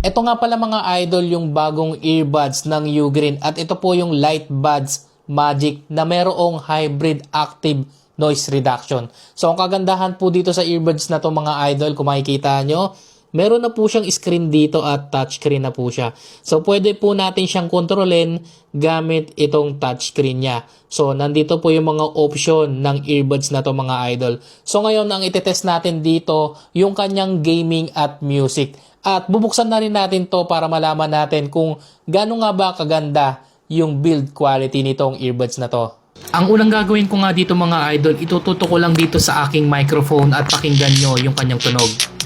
Ito nga pala mga idol yung bagong earbuds ng Ugreen at ito po yung Lightbuds Magic na merong hybrid active noise reduction. So ang kagandahan po dito sa earbuds na to mga idol, kung makikita nyo, meron na po siyang screen dito at touchscreen na po siya. So pwede po natin siyang kontrolin gamit itong touchscreen niya. So nandito po yung mga option ng earbuds na to mga idol. So ngayon ang itetest natin dito yung kanyang gaming at music. At bubuksan na rin natin to para malaman natin kung gaano nga ba kaganda yung build quality nitong earbuds na to. Ang unang gagawin ko nga dito mga idol, itututo ko lang dito sa aking microphone at pakinggan nyo yung kanyang tunog.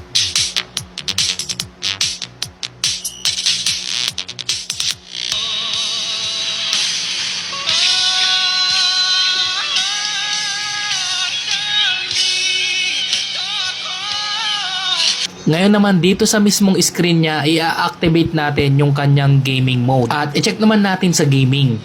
Ngayon naman dito sa mismong screen niya, i-activate natin yung kanyang gaming mode. At i-check naman natin sa gaming.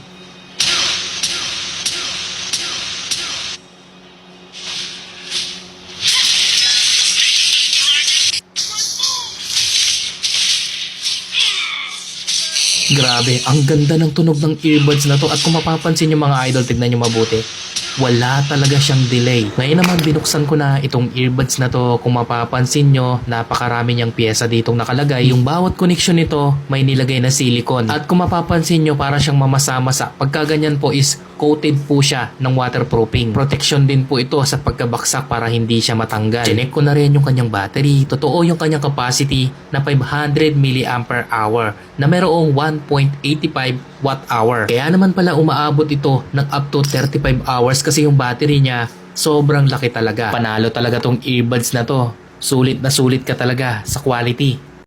Grabe, ang ganda ng tunog ng earbuds na to. At kung mapapansin nyo mga idol, tignan nyo mabuti. Wala talaga siyang delay. Ngayon naman binuksan ko na itong earbuds na to. Kung mapapansin nyo, napakarami niyang pyesa ditong nakalagay. Yung bawat connection nito may nilagay na silicone. At kung mapapansin nyo, para siyang mamasa-masa. Pagka ganyan po is coated po siya ng waterproofing. Protection din po ito sa pagkabaksak para hindi siya matanggal. Chinek ko na rin yung kanyang battery. Totoo yung kanyang capacity na 500 mAh na mayroong 1.85 watt-hour. Kaya naman pala umaabot ito ng up to 35 hours kasi yung battery niya sobrang laki talaga. Panalo talaga tong earbuds na to. Sulit na sulit ka talaga sa quality.